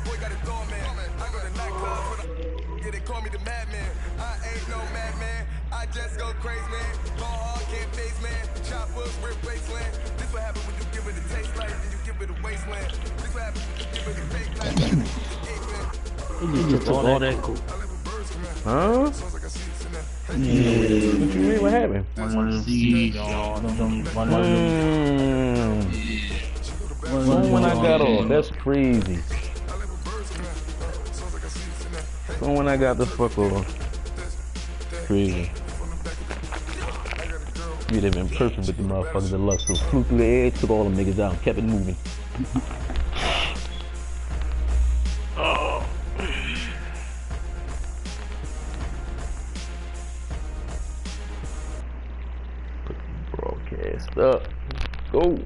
boy got a doorman. I go to nightclubs with a yeah, they call me the madman. I ain't no madman. I just go crazy, man. Ball hard, can't face, man. Chop wood, rip wasteland. This what happen when you give it a taste like and you give it a wasteland. This what happen when you give it a fake life and you escape, man. He just took all that cool. Huh? Yeah. What you mean? What happened? When I got off, that's crazy. When I got the fuck off, crazy. You'd have been perfect with the motherfuckers that left. So flew through the air, took all them niggas out, and kept it moving. Oh. Put the broadcast up. Go.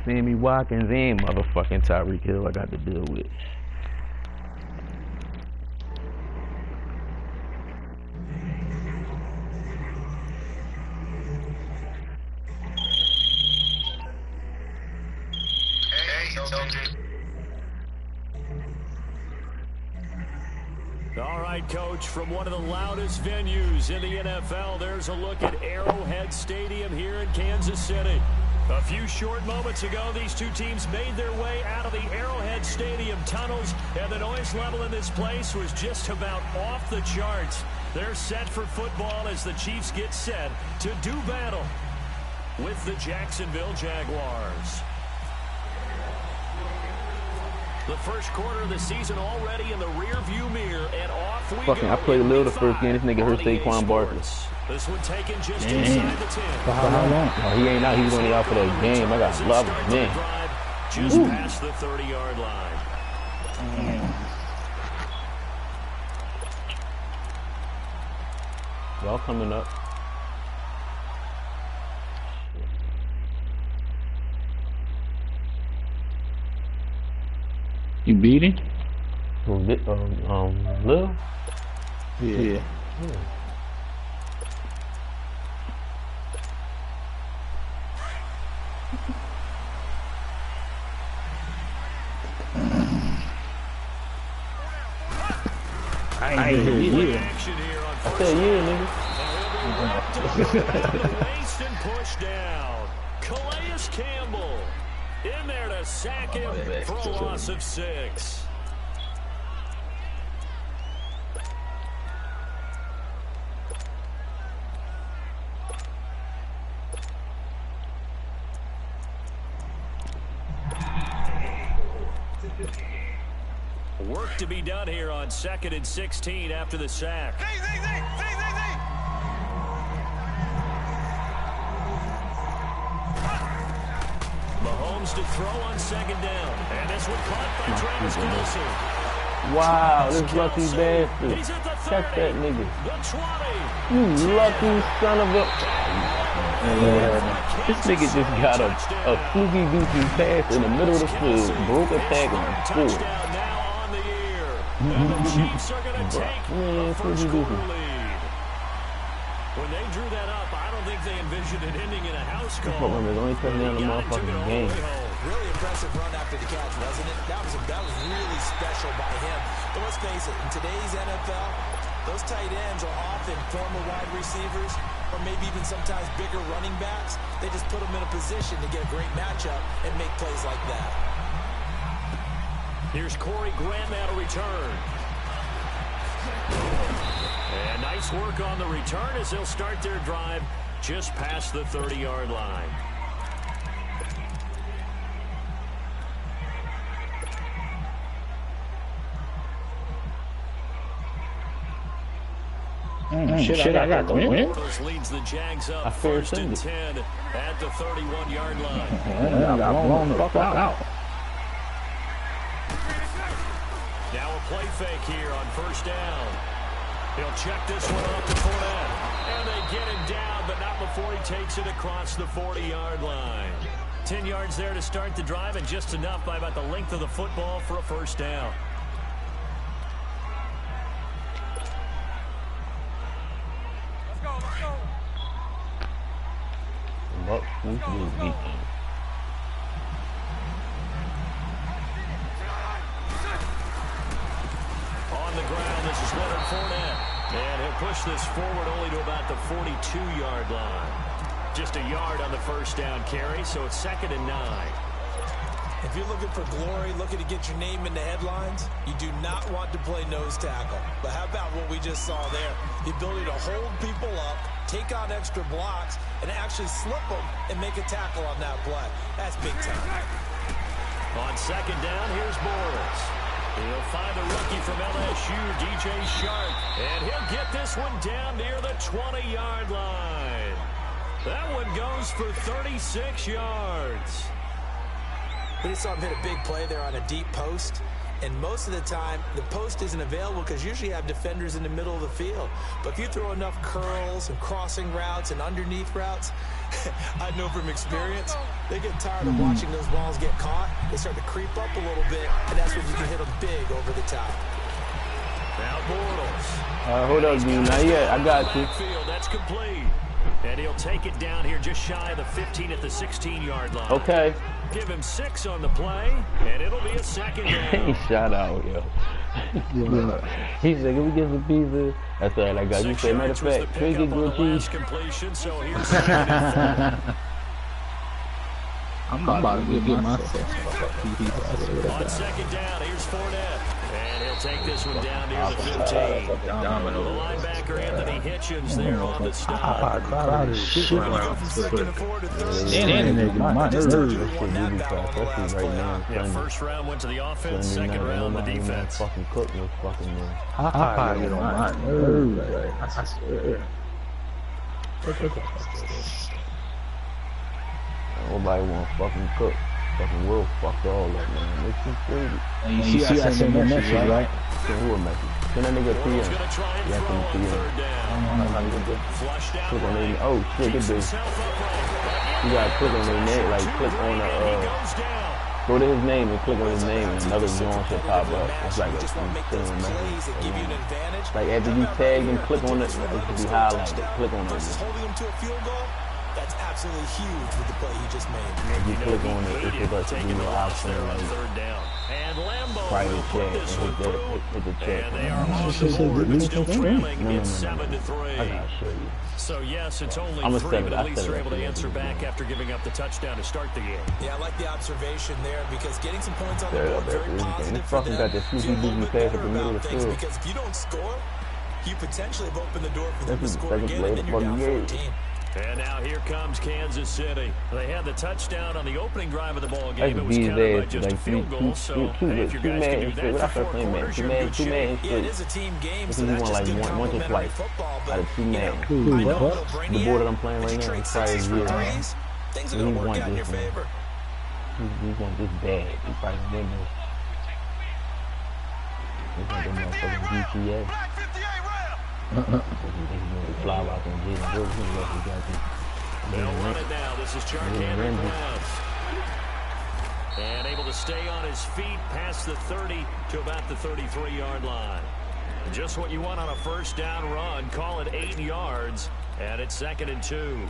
Sammy Watkins and motherfucking Tyreek Hill I got to deal with. All right, Coach, from one of the loudest venues in the NFL, there's a look at Arrowhead Stadium here in Kansas City. A few short moments ago, these two teams made their way out of the Arrowhead Stadium tunnels, and the noise level in this place was just about off the charts. They're set for football as the Chiefs get set to do battle with the Jacksonville Jaguars. The first quarter of the season already in the rear-view mirror, and off we go. I played a little the first game. This nigga hurt Saquon Barkley. This one taken just inside the 10. For how long? Oh, he ain't out. He was only out for that game. I got love him, man. Just past the 30-yard line. Y'all coming up. You beat him? Lil? Yeah. I ain't hear you. I said nigga. Raced and pushed down. Calais Campbell in there to sack him for a loss of 6. Work to be done here on 2nd and 16 after the sack. Mahomes to throw on 2nd down. And this one caught by Travis Kelce. Wow, this lucky bastard. Check that nigga. You lucky son of a... This nigga just got a fluky goofy pass in the middle of the field, broke a tackle and scored. And the Chiefs are going to take the first quarter lead. When they drew that up, I don't think they envisioned it ending in a house call. That's only touchdown in the motherfucking game. Really impressive run after the catch, wasn't it? That was really special by him. But let's face it, in today's NFL, those tight ends are often former wide receivers or maybe even sometimes bigger running backs. They just put them in a position to get a great matchup and make plays like that. Here's Corey Grant now to return. And nice work on the return as they'll start their drive just past the 30-yard line. Shit, I got the win. Leads the Jags up 1st and 10 at the 31-yard line. I got blown the fuck out. Now a play fake here on 1st down. He'll check this one up to Fournette. And they get him down, but not before he takes it across the 40-yard line. 10 yards there to start the drive, and just enough by about the length of the football for a 1st down. Bucks need to do defense. is Leonard Fournette. And he'll push this forward only to about the 42-yard line. Just a yard on the first down carry, so it's 2nd and 9. If you're looking for glory, looking to get your name in the headlines, you do not want to play nose tackle. But how about what we just saw there? The ability to hold people up, take out extra blocks, and actually slip them and make a tackle on that play. That's big time. On 2nd down, here's Morris. He'll find the rookie from LSU, DJ Shark. And he'll get this one down near the 20-yard line. That one goes for 36 yards. We just saw him hit a big play there on a deep post. And most of the time, the post isn't available because usually you have defenders in the middle of the field. But if you throw enough curls and crossing routes and underneath routes, I know from experience, they get tired of watching those balls get caught. They start to creep up a little bit, and that's when you can hit them big over the top. Now Bortles. Hold up, dude. Not yet. I got you. That's complete. And he'll take it down here just shy of the 15 at the 16-yard line. Okay. Give him 6 on the play, and it'll be a 2nd down. Shout out, yo. He said, can we get some pizza? That's all I got. You said, matter of fact, can we get grilled cheese? So here's I'm about to get myself on 2nd down, here's Fournette. And he'll take this one down near the 15. The linebacker Anthony Hitchens there on the stop. Standing there, my nerves. Yeah, first round went to the offense, 2nd round the defense. Fucking cook was fucking man. I probably get on my nerves. I swear. Nobody want to fucking cook. Fucking Will fucked all that, man. Makes you crazy. And you see I sent that message, right? Send who a message? Send that nigga a PM. Yeah, send a PM. I don't know how to do it. Click on their, oh shit, good dude. You gotta click on their name, like click on the, go to his name and click on his name and another zone should pop up. It's like a thing, man. Like after you tag and click on it, it should be highlighted. Click on it. That's absolutely huge with the play he just made. If you click on it, it should let you do your option like private chat and hit the chat. And they are still trailing. It's 7-3. I gotta show you. So yes, it's only 3, but at least they're able to answer back after giving up the touchdown to start the game. Yeah, I like the observation there because getting some points on the board very positive for them. Got that sneaky pass at the middle of the field. Because if you don't score, you potentially have opened the door for them to score again, and then you're down 14. And now here comes Kansas City. They had the touchdown on the opening drive of the ball game. It was counted by just a field goal. So if you guys can do that for 4 quarters, you're in good shape. Yeah, it is a team game, so you that's want just like good once or twice football. out of 2 man. The board that I'm playing right now is probably zero. Things are going to work out in your favor. He want this bad. He probably never. He's like a motherfucking GTA. Fly out and get They'll run it now. This is Charcander Brown. And able to stay on his feet past the 30 to about the 33-yard line. Just what you want on a first down run. Call it 8 yards. And it's 2nd and 2.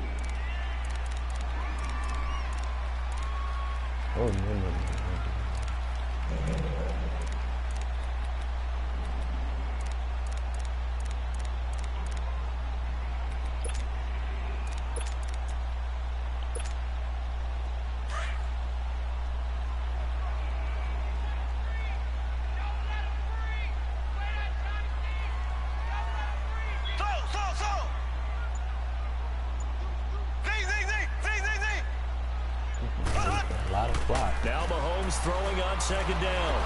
Oh, no. Now Mahomes throwing on 2nd down.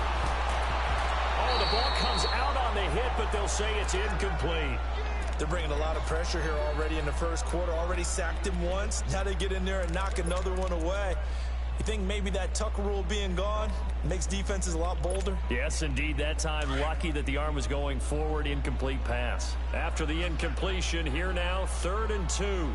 Oh, the ball comes out on the hit, but they'll say it's incomplete. They're bringing a lot of pressure here already in the first quarter. Already sacked him once. Now they get in there and knock another one away. You think maybe that Tucker rule being gone makes defenses a lot bolder? Yes, indeed. That time, lucky that the arm was going forward. Incomplete pass. After the incompletion, here now, 3rd and 2.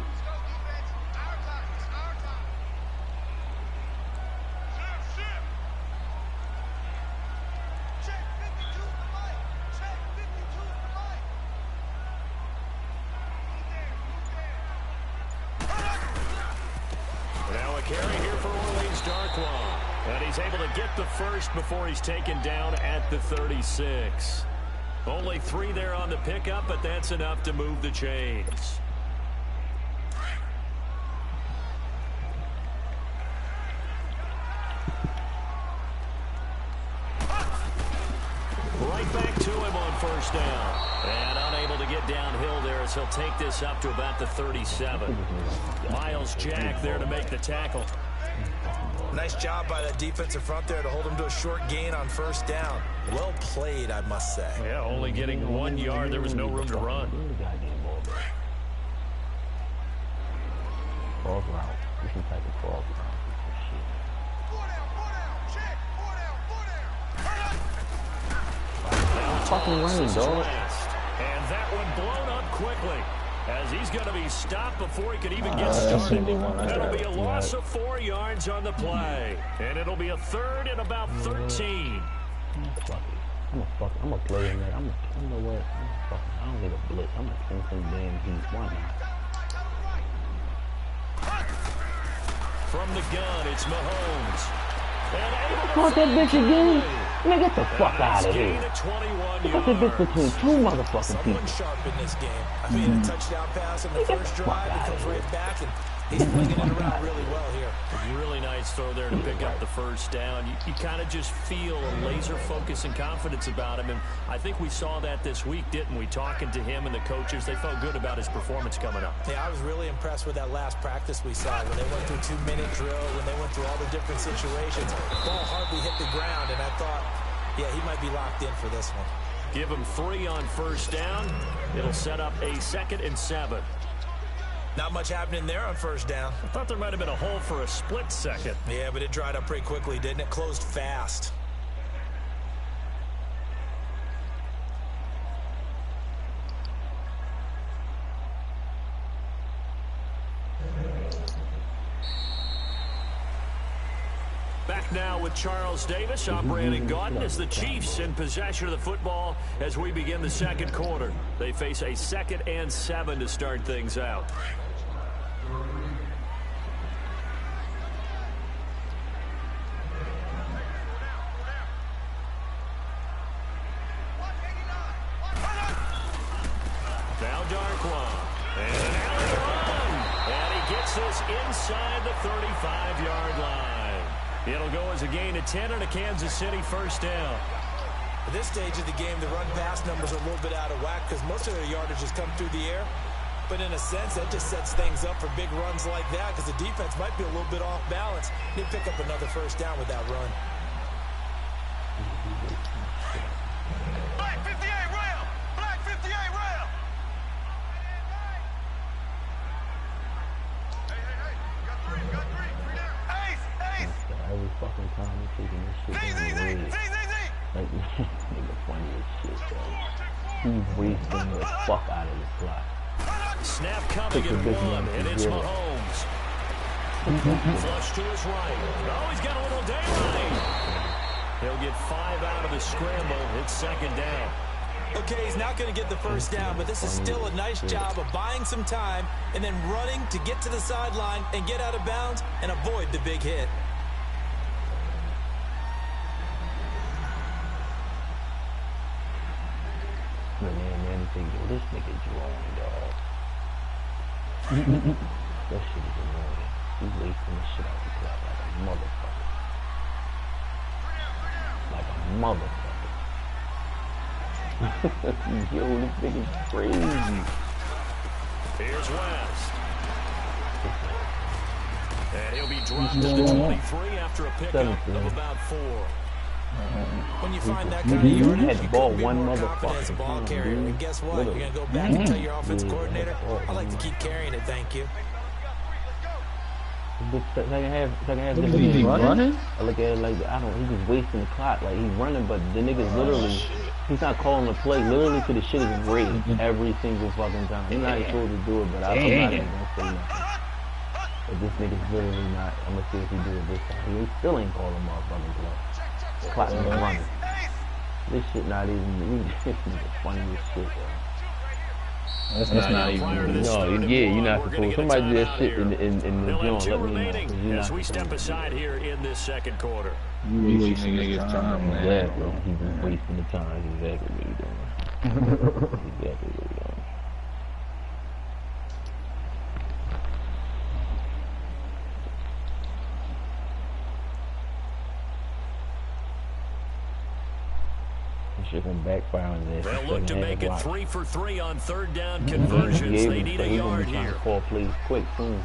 And he's able to get the first before he's taken down at the 36. Only 3 there on the pickup, but that's enough to move the chains. Right back to him on first down. And unable to get downhill there as he'll take this up to about the 37. Miles Jack there to make the tackle. Nice job by that defensive front there to hold him to a short gain on first down. Well played, I must say. Yeah, only getting 1 yard. There was no room to run. False route. This is like a false route. Fucking rain, dog. And that one blown up quickly as he's going to be stopped before he could even get started. That'll be a loss of 4 yards on the play. And it'll be a 3rd and about 13. I'm a play in that. You know what? I don't need a blitz. I'm gonna send some damn heat. Why not? From the gun, it's Mahomes. Caught that bitch again? Man, get the fuck out of here. Put the bitch between 2 motherfucking people. Someone sharp in this game. I mean, a touchdown pass in the first drive. He comes right back, and he's flinging it around really well here. Really nice throw there to pick up the first down. You kind of just feel a laser focus and confidence about him, and I think we saw that this week, didn't we? Talking to him and the coaches, they felt good about his performance coming up. Yeah, I was really impressed with that last practice we saw when they went through 2-minute drill, when they went through all the different situations. Ball hardly hit the ground, and I thought, yeah, he might be locked in for this one. Give him 3 on first down. It'll set up a 2nd and 7. Not much happening there on first down. I thought there might have been a hole for a split second. Yeah, but it dried up pretty quickly, didn't it? Closed fast. Back now with Charles Davis operating Gordon as the Chiefs in possession of the football as we begin the second quarter. They face a 2nd and 7 to start things out. Now Darkwan. And an alley run. And he gets this inside the 35-yard line. It'll go as a gain of 10 and a Kansas City first down. At this stage of the game, the run-pass numbers are a little bit out of whack because most of their yardage has come through the air. But in a sense, that just sets things up for big runs like that because the defense might be a little bit off balance. They pick up another first down with that run. Black 58 rail! Black 58 rail! Hey, got three down. Ace! Every fucking time you're taking this shit in the way. Like, nigga funny as shit, bro. He's wasting the fuck out of this clock. Snap coming in 1, and it's Mahomes. Flush to his right. Oh, he's got a little daylight. He'll get 5 out of the scramble. It's 2nd down. Okay, he's not going to get the first down, but this is still a nice job of buying some time and then running to get to the sideline and get out of bounds and avoid the big hit. This nigga's wrong, dog. That shit is annoying. He's wasting the shit out the clock like a motherfucker. Like a motherfucker. Yo, this nigga's crazy. Here's West. And he'll be dropped to the 23 after a pickup of about 4. When you find that kind of yardage, you ball could be one more confident as a ball carrier. And guess what? You're going to go back and tell your offensive coordinator, I like to keep carrying it, thank you. Second half, He running? I look at it like, he's just wasting the clock. Like, he's running, but the nigga's literally, he's not calling the play. Literally, to the shit is rigged every single fucking time. He's not supposed to do it, but I'm not even going to say nothing. But this nigga's literally not, I'm going to see if he do it this time. He still ain't calling motherfucking play. Clock is running. This shit not even, this nigga funny as shit, bro. That's not even. No, yeah, you're not supposed. Somebody do that shit in the joint. Let me know. As we step aside here in this second quarter. You wasting niggas' time, man. Exactly. He's just wasting the time. Exactly what he's doing. Exactly what we are. Shit gonna backfire on this. They'll look to make it 3 for 3 on third down conversions. They need a yard here. Call plays quick soon.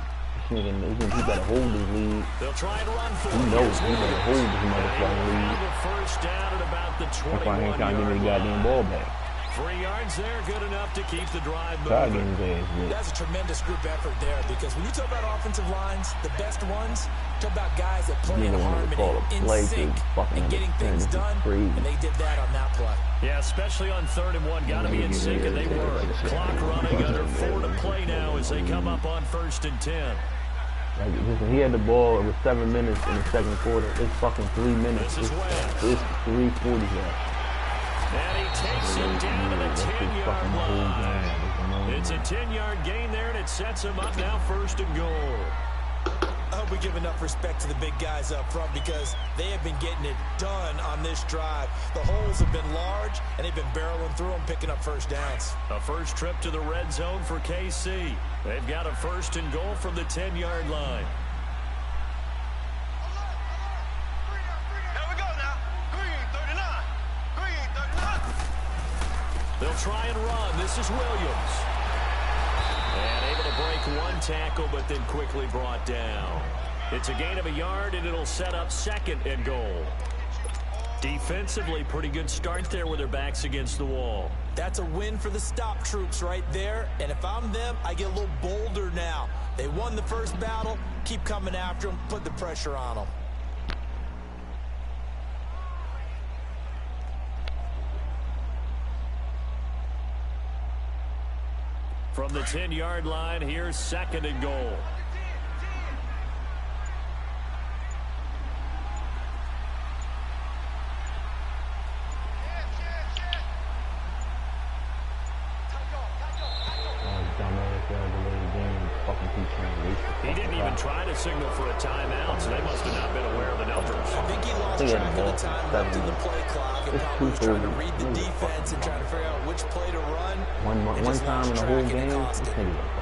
He better hold his lead. They'll try and run for it. He knows he better hold his motherfucking lead. First down at about the 21 Trying to get the goddamn ball back. 3 yards there, good enough to keep the drive moving. That's a tremendous group effort there, because when you talk about offensive lines, the best ones, talk about guys that play in harmony, in sync, and getting things done, and they did that on that play. Yeah, especially on 3rd and 1, got to be in sync, and they were. Clock running, under 4 to play now as they come up on 1st and 10. He had the ball. It was 7 minutes in the second quarter. It's fucking 3 minutes. This is it's 3:40 left. And he takes it down to the 10-yard line. It's a 10-yard gain there, and it sets him up now 1st and goal. I hope we give enough respect to the big guys up front, because they have been getting it done on this drive. The holes have been large, and they've been barreling through them, picking up first downs. A first trip to the red zone for KC. They've got a 1st and goal from the 10-yard line. Here we go now. Green 39. Green 39. They'll try and run. This is Williams. And able to break 1 tackle, but then quickly brought down. It's a gain of a yard, and it'll set up 2nd and goal. Defensively, pretty good start there with their backs against the wall. That's a win for the stop troops right there, and if I'm them, I get a little bolder now. They won the first battle, keep coming after them, put the pressure on them. From the 10-yard line, here's 2nd and goal. He didn't even try to signal for a timeout, so they must have not been aware of the numbers. I think he lost track of the time left in the play clock and probably was trying to read the defense and trying to figure out which play to run. One time in the whole game, this nigga was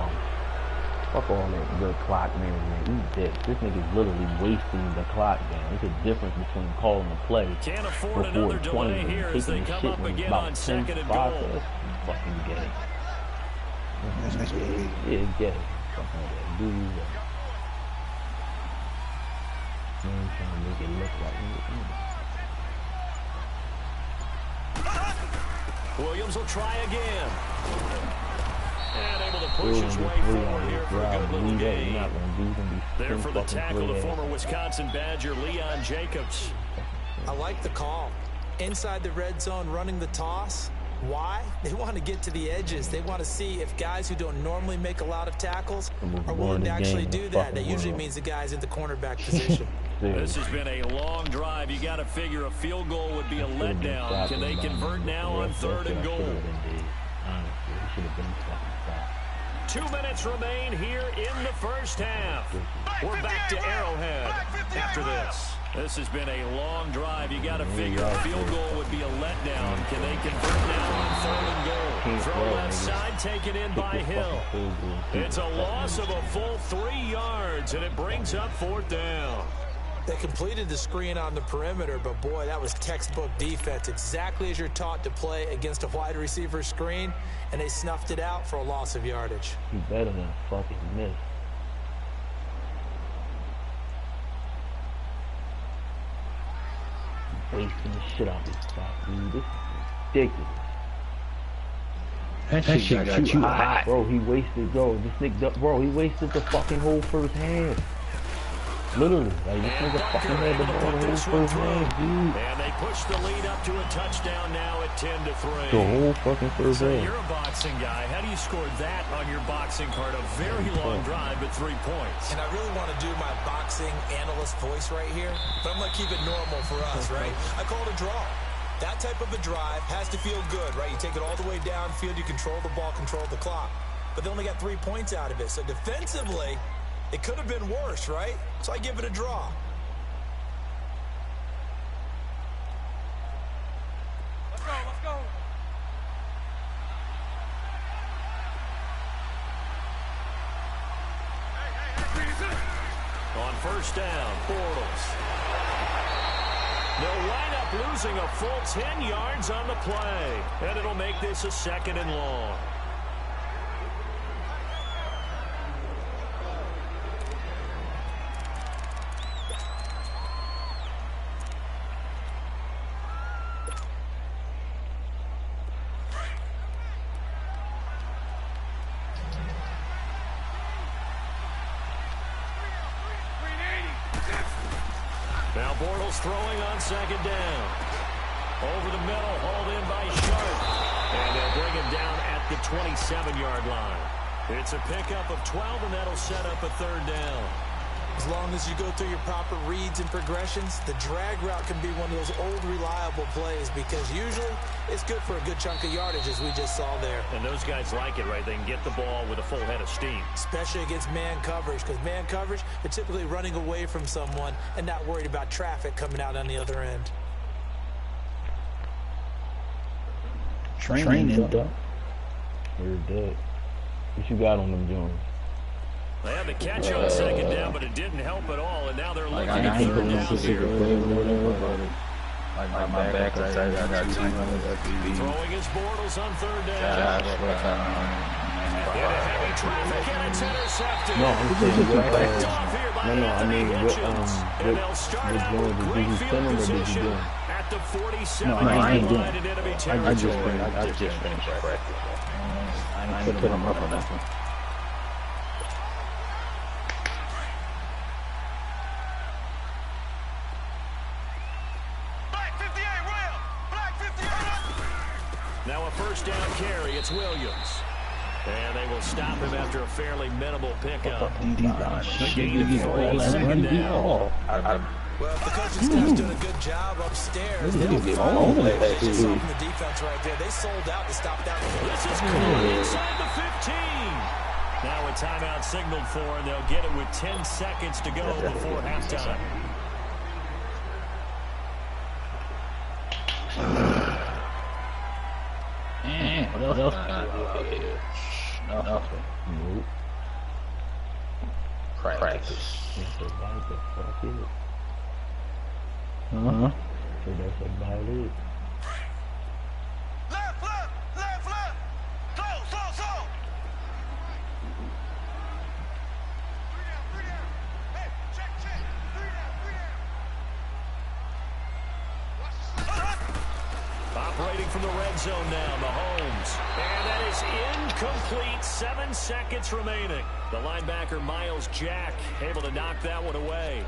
fuck all that good clock management. This nigga's literally wasting the clock down. There's a difference between calling a play Can't afford another delay here as they come up again on 2nd and goal. That's fucking gay. Yeah, gay. Fucking gay. Do that. I'm trying to make it look like Williams will try again. And able to push his way forward here for a good little gain. There for the tackle, the former Wisconsin Badger, Leon Jacobs. I like the call. Inside the red zone, running the toss. Why? They want to get to the edges. They want to see if guys who don't normally make a lot of tackles are willing to actually do that. That usually means the guy's in the cornerback position. This has been a long drive. You got to figure a field goal would be a letdown. Can they convert now on 3rd and goal? 2 minutes remain here in the first half. We're back to Arrowhead after this. This has been a long drive. You got to figure a field goal would be a letdown. Can they convert now on 3rd and goal? Throw left side, taken in by Hill. It's a loss of a full 3 yards, and it brings up 4th down. They completed the screen on the perimeter, but boy, that was textbook defense. Exactly as you're taught to play against a wide receiver screen, and they snuffed it out for a loss of yardage. You better than fucking miss. Wasting the shit out of this spot, dude. This is ridiculous. That shit got you hot. Bro, he wasted, bro, he wasted the fucking whole first half. Literally, like, this nigga fucking had the ball the whole first half, dude. And they push the lead up to a touchdown now at 10-3. The whole fucking first half. You're a boxing guy. How do you score that on your boxing card? A very long drive, but 3 points. And I really want to do my boxing analyst voice right here, but I'm going to keep it normal for us, right? I call it a draw. That type of a drive has to feel good, right? You take it all the way downfield, you control the ball, control the clock. But they only got 3 points out of it. So defensively, it could have been worse, right? So I give it a draw. Let's go, let's go. On first down, Bortles. They'll wind up losing a full 10 yards on the play. And it'll make this a 2nd and long. Now Bortles throwing on 2nd down. Over the middle, hauled in by Sharp. And they'll bring him down at the 27-yard line. It's a pickup of 12, and that'll set up a 3rd down. As long as you go through your proper reads and progressions, the drag route can be one of those old reliable plays because usually it's good for a good chunk of yardage, as we just saw there. And those guys like it, right? They can get the ball with a full head of steam. Especially against man coverage, because man coverage, they're typically running away from someone and not worried about traffic coming out on the other end. Training, though. You're dead. What you got on them Jones? They had the catch on 2nd down, but it didn't help at all. And now they're looking I at 3rd down here. Like my back, I got 200 FPV. Throwing his Bortles on 3rd down. Into heavy traffic, and it's intercepted. No, I'm saying Picked off here by Anthony Hitchens. And they'll start out with great field position at the 47-yard line, and enemy territory. I just finished practice. I ain't put him up on that one. Now a first down carry, it's Williams. And they will stop him after a fairly minimal pickup. A gain of 3, 2nd down. Well, the coaching staff's doing a good job upstairs. They'll find a way to finish this off from the defense right there. They sold out to stop that. This is caught inside the 15. Now a timeout signaled for, and they'll get it with 10 seconds to go before halftime. What else nothing. Nope. Practice. That's about the fuck it. Uh-huh. So that's about it. Left, left, left, left. Slow. Three down. Hey, check. 3 down. Operating from the red zone now, Mahomes. And that is incomplete. 7 seconds remaining. The linebacker, Miles Jack, able to knock that one away.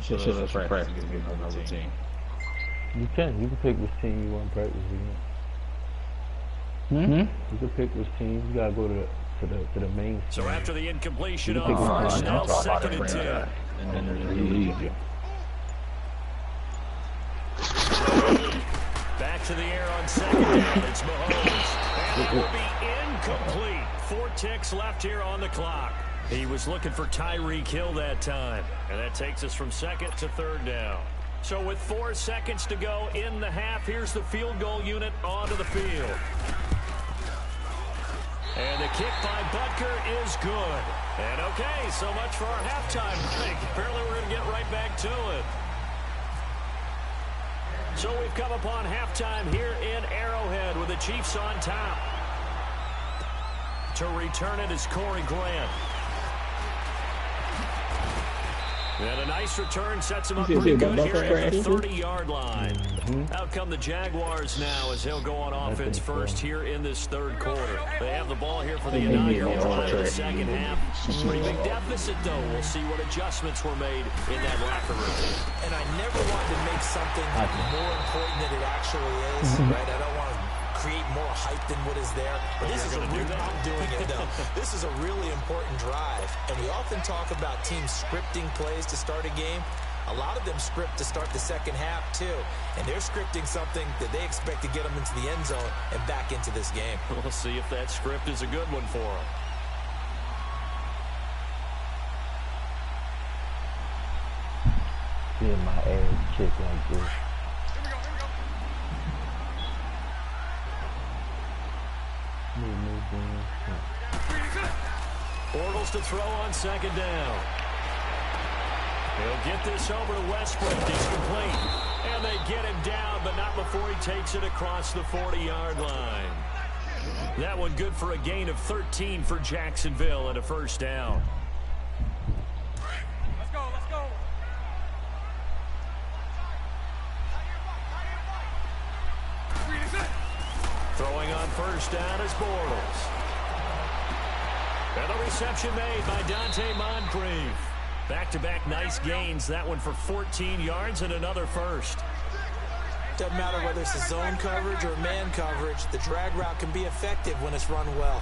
Should have practice against another team. You can pick which team you want to practice against. You can pick which team. You gotta go to the main. So team. after the incompletion on first, now 2nd and 10. And then Back to the air on 2nd down. It's Mahomes. And it will be incomplete. 4 ticks left here on the clock. He was looking for Tyreek Hill that time. And that takes us from 2nd to 3rd down. So with 4 seconds to go in the half, here's the field goal unit onto the field. And the kick by Butker is good. And okay, so much for our halftime break. Apparently we're going to get right back to it. So we've come upon halftime here in Arrowhead with the Chiefs on top. To return it is Corey Grant. And a nice return sets him up pretty good here at the 30-yard line. Out come the Jaguars now as they'll go on offense first here in this 3rd quarter. They have the ball here for the inaugural drive of the 2nd half. Pretty big deficit, though. We'll see what adjustments were made in that locker room. And I never wanted to make something more important than it actually is, right? I don't want to create more hype than what is there. But this is I'm doing it, though. This is a really important drive. And we often talk about teams scripting plays to start a game. A lot of them script to start the 2nd half, too. And they're scripting something that they expect to get them into the end zone and back into this game. We'll see if that script is a good one for them. Getting my ass kicked like this. balls to throw on second down. He'll get this over to Westbrook. He's complete. And they get him down, but not before he takes it across the 40-yard line. That one good for a gain of 13 for Jacksonville and a first down. Let's go, let's go. Throwing on first down is Bortles. And the reception made by Dante Moncrief. Back-to-back nice gains. That one for 14 yards and another first. Doesn't matter whether it's a zone coverage or man coverage. The drag route can be effective when it's run well.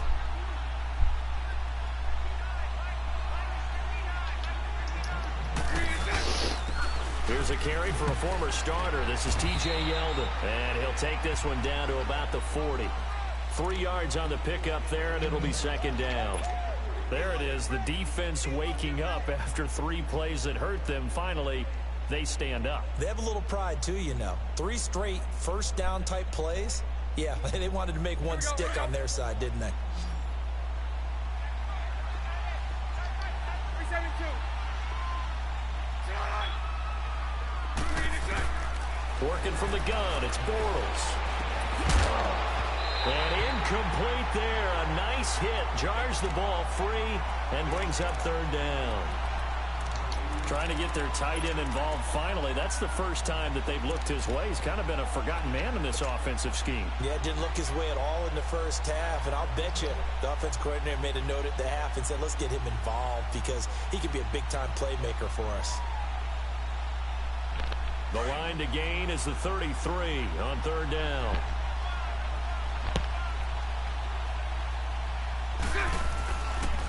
Here's a carry for a former starter. This is T.J. Yeldon. And he'll take this one down to about the 40. 3 yards on the pickup there, and it'll be second down. There it is, the defense waking up after 3 plays that hurt them. Finally, they stand up. They have a little pride, too, you know. 3 straight first-down type plays. Yeah, they wanted to make one stick on their side, didn't they? 372. Working from the gun, it's Bortles. And incomplete there. A nice hit. Jars the ball free and brings up third down. Trying to get their tight end involved finally. That's the first time that they've looked his way. He's kind of been a forgotten man in this offensive scheme. Yeah, didn't look his way at all in the first half. And I'll bet you the offense coordinator made a note at the half and said, let's get him involved because he could be a big-time playmaker for us. The line to gain is the 33 on third down.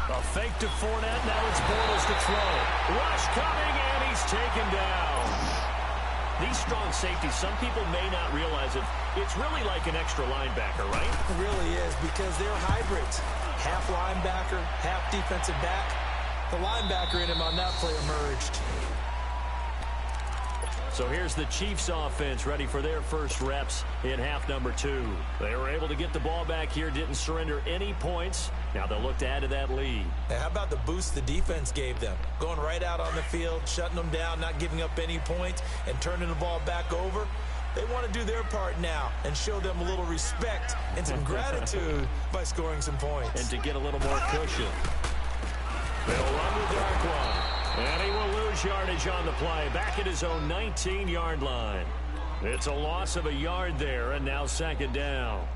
A fake to Fournette. Now it's Bortles to throw. Rush coming, and he's taken down. These strong safeties, some people may not realize it. It's really like an extra linebacker, right? It really is because they're hybrids. Half linebacker, half defensive back. The linebacker in him on that play emerged. So here's the Chiefs offense ready for their first reps in half number 2. They were able to get the ball back here, didn't surrender any points. Now they'll look to add to that lead. Now, how about the boost the defense gave them? Going right out on the field, shutting them down, not giving up any points, and turning the ball back over. They want to do their part now and show them a little respect and some gratitude by scoring some points. And to get a little more cushion. They'll run the dark one. And he will lose yardage on the play. Back at his own 19-yard line. It's a loss of a yard there, and now second down.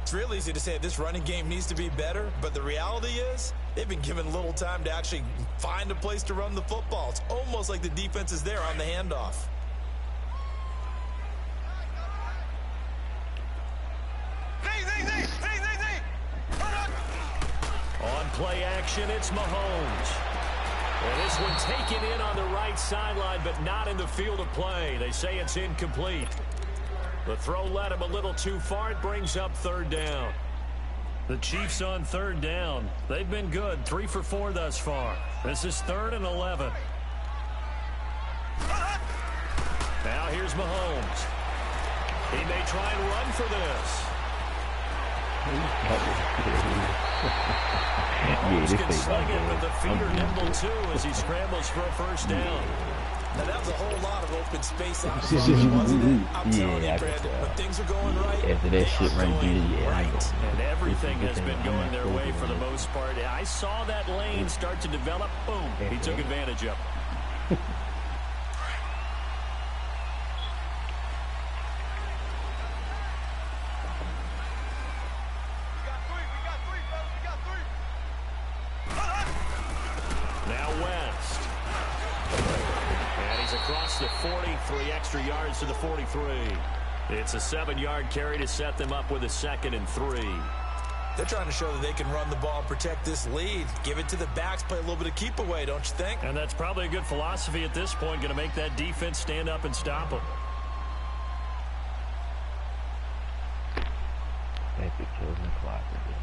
It's real easy to say this running game needs to be better, but the reality is they've been given little time to actually find a place to run the football. It's almost like the defense is there on the handoff. On play action, it's Mahomes. And this one taken in on the right sideline, but not in the field of play. They say it's incomplete. The throw led him a little too far. It brings up third down. The Chiefs on third down. They've been good. 3 for 4 thus far. This is 3rd and 11. Now here's Mahomes. He may try and run for this. Mahomes can sling it, but the feet are nimble too as he scrambles for a first down. Now, that was a whole lot of open space out front, wasn't it? I'm telling you, Brandon, when things are going right, after that shit right there, yeah. And everything has been going their way for the most part. I saw that lane start to develop. Boom. He took advantage of it. The 43 extra yards to the 43. It's a 7-yard carry to set them up with a 2nd and 3. They're trying to show that they can run the ball and protect this lead. Give it to the backs, play a little bit of keep away, don't you think? And that's probably a good philosophy at this point, going to make that defense stand up and stop them. Thank you, children. Clock again.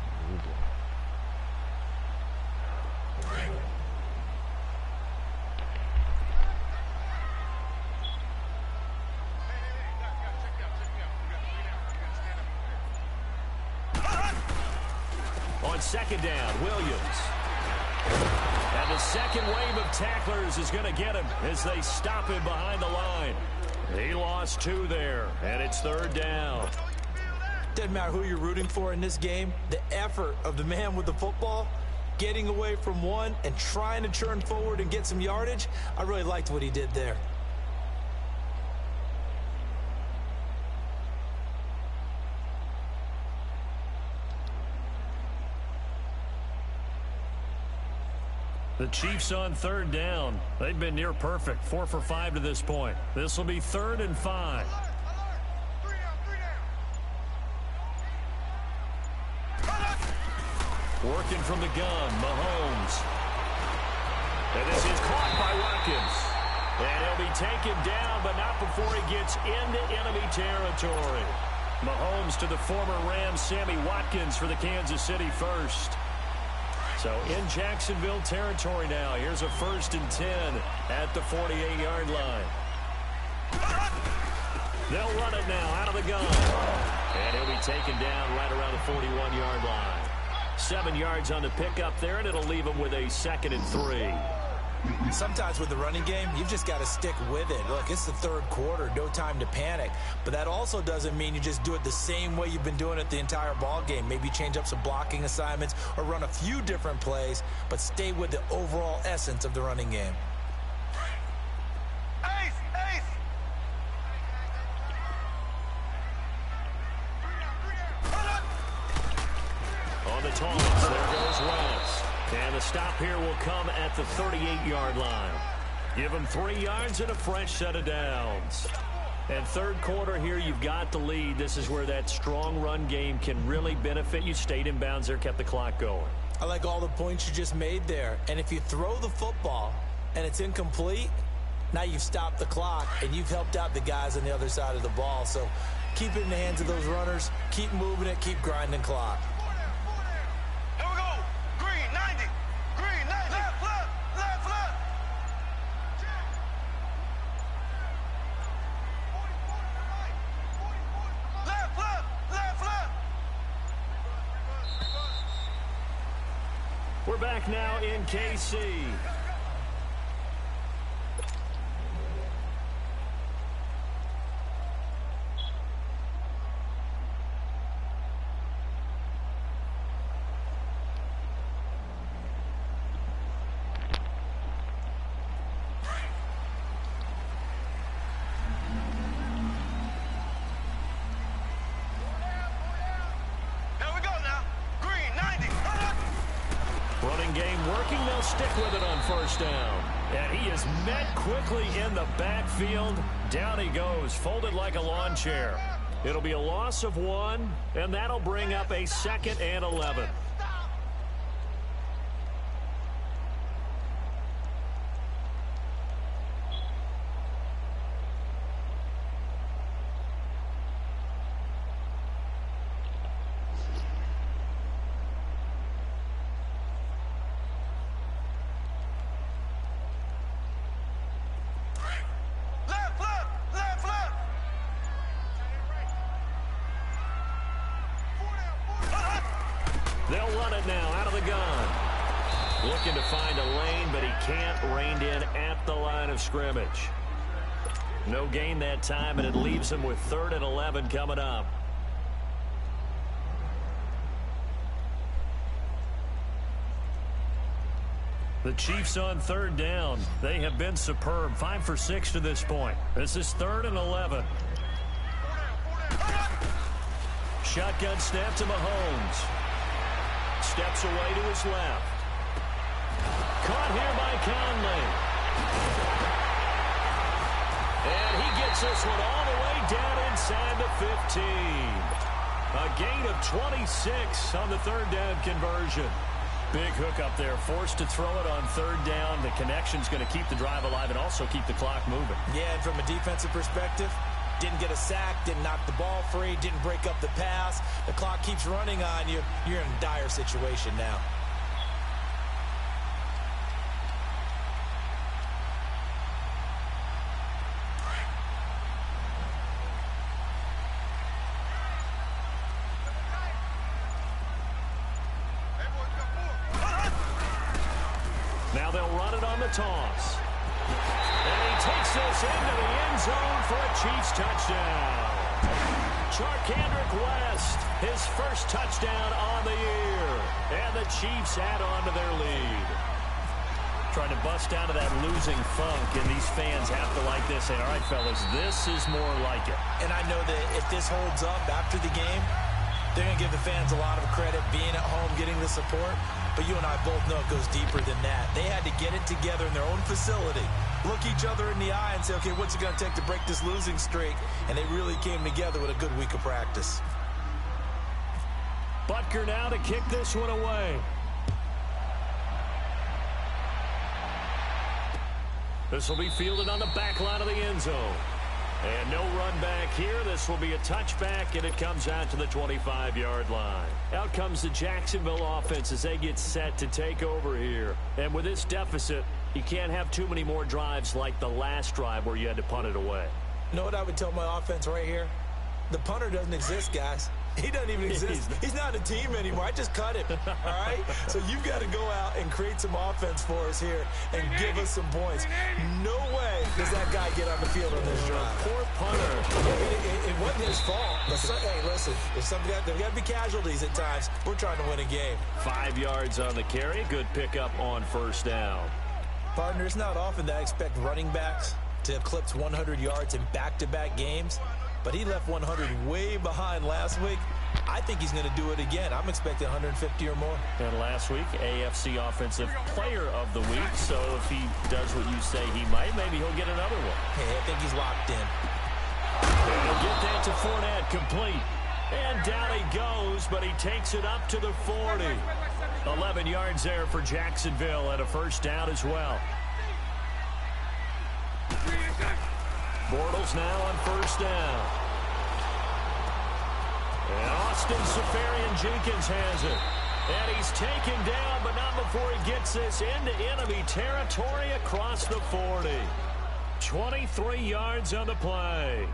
On second down, Williams. And the second wave of tacklers is going to get him as they stop him behind the line. He lost 2 there, and it's 3rd down. Doesn't matter who you're rooting for in this game, the effort of the man with the football, getting away from one and trying to churn forward and get some yardage, I really liked what he did there. The Chiefs on 3rd down. They've been near perfect, 4 for 5 to this point. This will be 3rd and 5. Working from the gun, Mahomes. And this is caught by Watkins. And he'll be taken down, but not before he gets into enemy territory. Mahomes to the former Rams, Sammy Watkins for the Kansas City first. So in Jacksonville territory now. Here's a 1st and 10 at the 48-yard line. They'll run it now out of the gun. And he'll be taken down right around the 41-yard line. 7 yards on the pickup there, and it'll leave him with a 2nd and 3. Sometimes with the running game, you've just got to stick with it. Look, it's the 3rd quarter, no time to panic. But that also doesn't mean you just do it the same way you've been doing it the entire ball game. Maybe change up some blocking assignments or run a few different plays, but stay with the overall essence of the running game. Ace! Ace! On the toss, there goes Wentz. And the stop here will come at the 38-yard line. Give him 3 yards and a fresh set of downs. And 3rd quarter here, you've got the lead. This is where that strong run game can really benefit you. Stayed in bounds there, kept the clock going. I like all the points you just made there. And if you throw the football and it's incomplete, now you've stopped the clock and you've helped out the guys on the other side of the ball. So keep it in the hands of those runners. Keep moving it. Keep grinding clock. Here we go. Green, 90. Green, 90. Left, left, left, left. Left, left, left, left. We're back now in KC. Stick with it on 1st down. And he is met quickly in the backfield. Down he goes, folded like a lawn chair. It'll be a loss of 1, and that'll bring up a 2nd and 11. They'll run it now out of the gun. Looking to find a lane, but he can't. Reined in at the line of scrimmage. No gain that time, and it leaves him with 3rd and 11 coming up. The Chiefs on 3rd down. They have been superb. 5 for 6 to this point. This is 3rd and 11. Shotgun snap to Mahomes. Steps away to his left. Caught here by Conley. And he gets this one all the way down inside the 15. A gain of 26 on the 3rd down conversion. Big hook up there. Forced to throw it on 3rd down. The connection's going to keep the drive alive and also keep the clock moving. Yeah, and from a defensive perspective, didn't get a sack, didn't knock the ball free, didn't break up the pass. The clock keeps running on you. You're in a dire situation now. Now they'll run it on the toss. And he takes this into the end zone for a Chiefs touchdown. Charkandrick West, his first touchdown on the year. And the Chiefs add on to their lead. Trying to bust out of that losing funk, and these fans have to like this. And all right, fellas, this is more like it. And I know that if this holds up after the game, they're going to give the fans a lot of credit being at home, getting the support. But you and I both know it goes deeper than that. They had to get it together in their own facility, look each other in the eye and say, okay, what's it going to take to break this losing streak? And they really came together with a good week of practice. Butker now to kick this one away. This will be fielded on the back line of the end zone. And no run back here. This will be a touchback, and it comes out to the 25-yard line. Out comes the Jacksonville offense as they get set to take over here. And with this deficit, you can't have too many more drives like the last drive where you had to punt it away. You know what I would tell my offense right here? The punter doesn't exist, guys. He doesn't even exist. He's not a team anymore. I just cut him, all right? So you've got to go out and create some offense for us here and give us some points. No way does that guy get on the field on this drive. Poor punter. It wasn't his fault. But hey, listen, there's got to be casualties at times. We're trying to win a game. 5 yards on the carry. Good pickup on first down. Partner, it's not often that I expect running backs to eclipse 100 yards in back-to-back games. But he left 100 way behind last week. I think he's going to do it again. I'm expecting 150 or more. And last week, AFC Offensive Player of the Week. So if he does what you say he might, maybe he'll get another one. Hey, I think he's locked in. He'll get that to Fournette, complete. And down he goes, but he takes it up to the 40. 11 yards there for Jacksonville and a first down as well. Bortles now on first down. And Austin Seferian-Jenkins has it. And he's taken down, but not before he gets this into enemy territory across the 40. 23 yards on the play.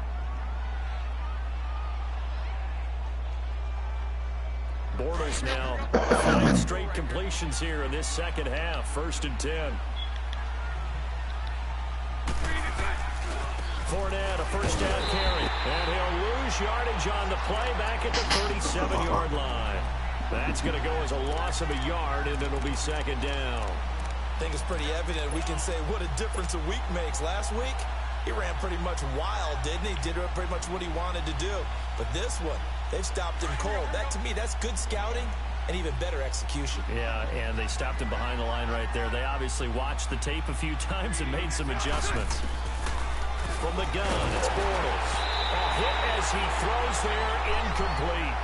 Bortles now 5 straight completions here in this second half. 1st and 10. Fournette, a first down carry. And he'll lose yardage on the play back at the 37-yard line. That's going to go as a loss of a yard, and it'll be second down. I think it's pretty evident we can say what a difference a week makes. Last week, he ran pretty much wild, didn't he? Did pretty much what he wanted to do. But this one, they've stopped him cold. That, to me, that's good scouting and even better execution. Yeah, and they stopped him behind the line right there. They obviously watched the tape a few times and made some adjustments. From the gun, it's Bortles. A hit as he throws there, incomplete.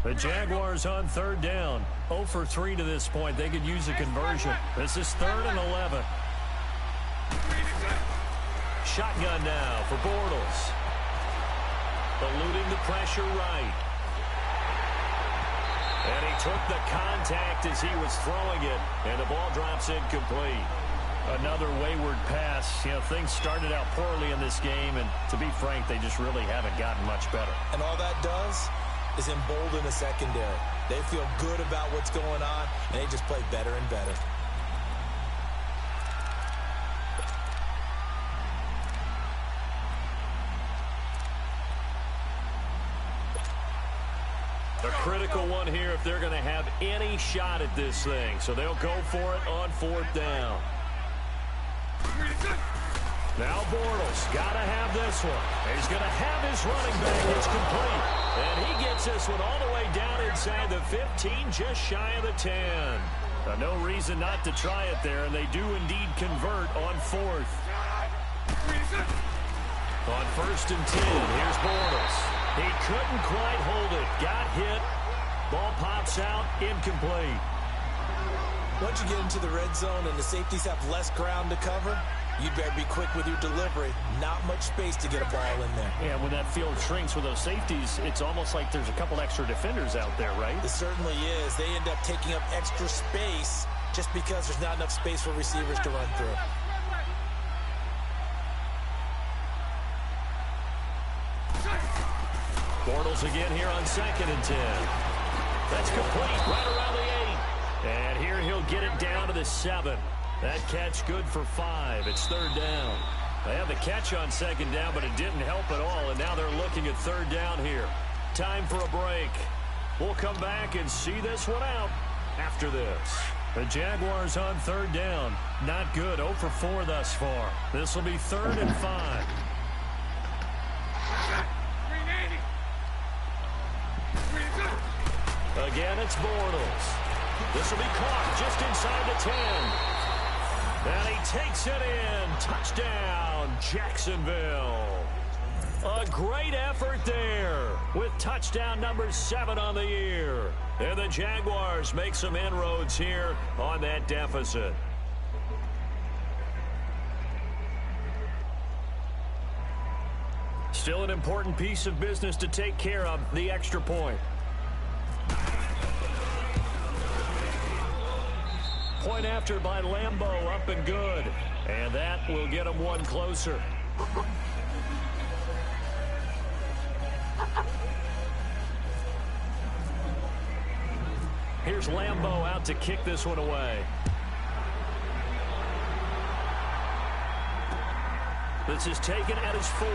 The Jaguars on third down. 0 for 3 to this point. They could use a conversion. This is 3rd and 11. Shotgun now for Bortles. Eluding the pressure right. And he took the contact as he was throwing it. And the ball drops incomplete. Another wayward pass. You know, things started out poorly in this game. And to be frank, they just really haven't gotten much better. And all that does is embolden the secondary. They feel good about what's going on, and they just play better and better. A critical one here if they're going to have any shot at this thing. So they'll go for it on 4th down. Now Bortles got to have this one. He's going to have his running back. It's complete. And he gets this one all the way down inside the 15, just shy of the 10. No reason not to try it there, and they do indeed convert on 4th. On 1st and 10, here's Bortles. He couldn't quite hold it. Got hit. Ball pops out, incomplete. Once you get into the red zone and the safeties have less ground to cover, you'd better be quick with your delivery. Not much space to get a ball in there. Yeah, when that field shrinks with those safeties, it's almost like there's a couple extra defenders out there, right? It certainly is. They end up taking up extra space just because there's not enough space for receivers to run through. Bortles again here on 2nd and 10. That's complete right around the 8. And here he'll get it down to the 7. That catch good for 5. It's 3rd down. They have the catch on 2nd down, but it didn't help at all. And now they're looking at 3rd down here. Time for a break. We'll come back and see this one out after this. The Jaguars on 3rd down. Not good. 0 for 4 thus far. This will be 3rd and 5. Again, it's Bortles. This will be caught just inside the 10. And he takes it in. Touchdown, Jacksonville. A great effort there with touchdown number 7 on the year. And the Jaguars make some inroads here on that deficit. Still an important piece of business to take care of, the extra point. Point after by Lambeau, up and good. And that will get him one closer. Here's Lambeau out to kick this one away. This is taken at his 4.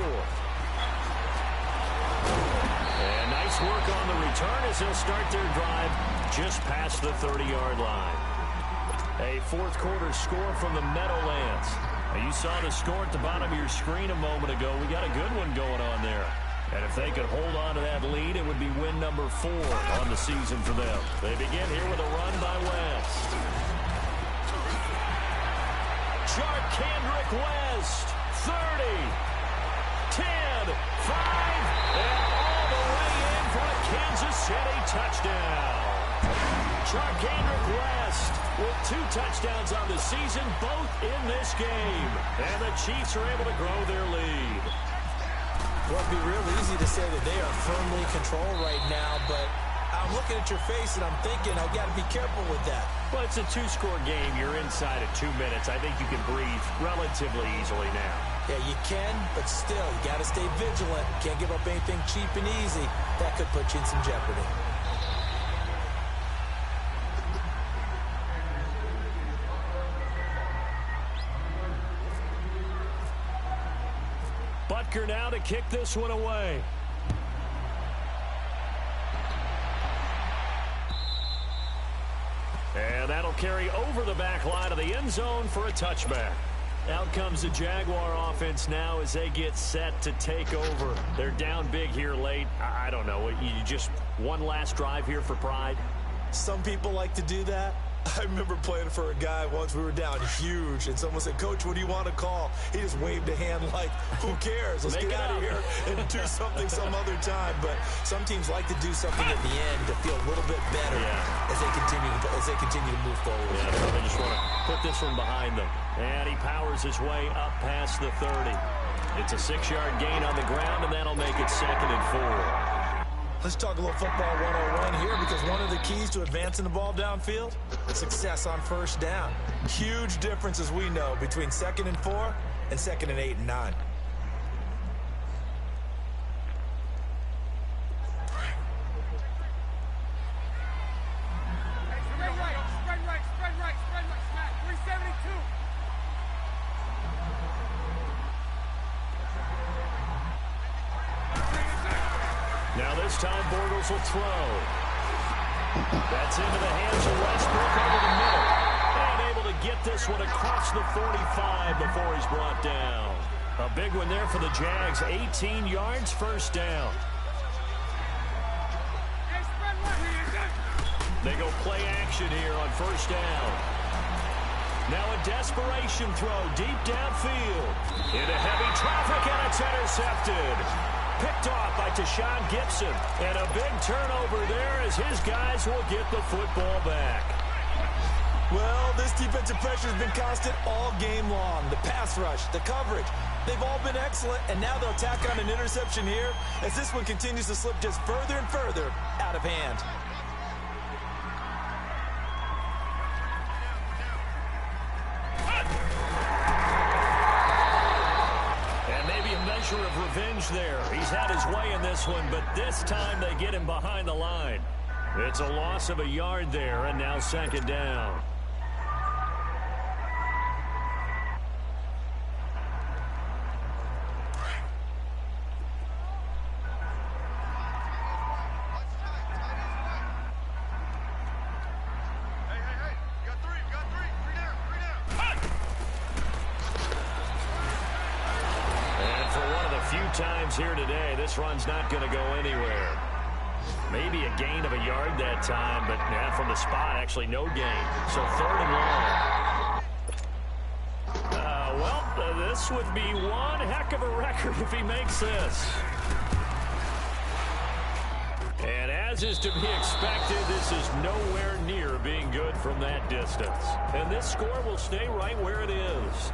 And nice work on the return as they'll start their drive just past the 30-yard line. A fourth quarter score from the Meadowlands. Now, you saw the score at the bottom of your screen a moment ago. We got a good one going on there. And if they could hold on to that lead, it would be win number 4 on the season for them. They begin here with a run by West. Kendrick West, 30, 10, 5, and all the way in for a Kansas City touchdown. Kendrick West with 2 touchdowns on the season, both in this game. And the Chiefs are able to grow their lead. Well, it'd be real easy to say that they are firmly in control right now, but I'm looking at your face and I'm thinking I've got to be careful with that. Well, it's a 2-score game. You're inside of 2 minutes. I think you can breathe relatively easily now. Yeah, you can, but still, you got to stay vigilant. Can't give up anything cheap and easy. That could put you in some jeopardy. Butker now to kick this one away. And that'll carry over the back line of the end zone for a touchback. Out comes the Jaguar offense now as they get set to take over. They're down big here late. I don't know. You just one last drive here for pride? Some people like to do that. I remember playing for a guy once. We were down huge, and someone said, "Coach, what do you want to call?" He just waved a hand like, "Who cares? Let's get out of here and do something some other time." But some teams like to do something at the end to feel a little bit better as they continue to move forward. Yeah, they just want to put this one behind them. And he powers his way up past the 30. It's a 6-yard gain on the ground, and that'll make it 2nd and 4. Let's talk a little football 101 here, because one of the keys to advancing the ball downfield, success on first down. Huge difference, as we know, between 2nd and 4 and 2nd and 8 and 9. Now this time Bortles will throw. That's into the hands of Westbrook over the middle. And able to get this one across the 45 before he's brought down. A big one there for the Jags. 18 yards, first down. They go play action here on first down. Now a desperation throw deep downfield. Into heavy traffic, and it's intercepted. Picked off by Tashawn Gibson. And a big turnover there as his guys will get the football back. Well, this defensive pressure has been constant all game long. The pass rush, the coverage, they've all been excellent, and now they'll tack on an interception here as this one continues to slip just further and further out of hand. And maybe a measure of revenge there. He's had his way in this one, but this time they get him behind the line. It's a loss of a yard there, and now second down. Times here today, this run's not going to go anywhere. Maybe a gain of a yard that time, but from the spot, actually no gain. So third and long. This would be one heck of a record if he makes this. And as is to be expected, this is nowhere near being good from that distance. And this score will stay right where it is.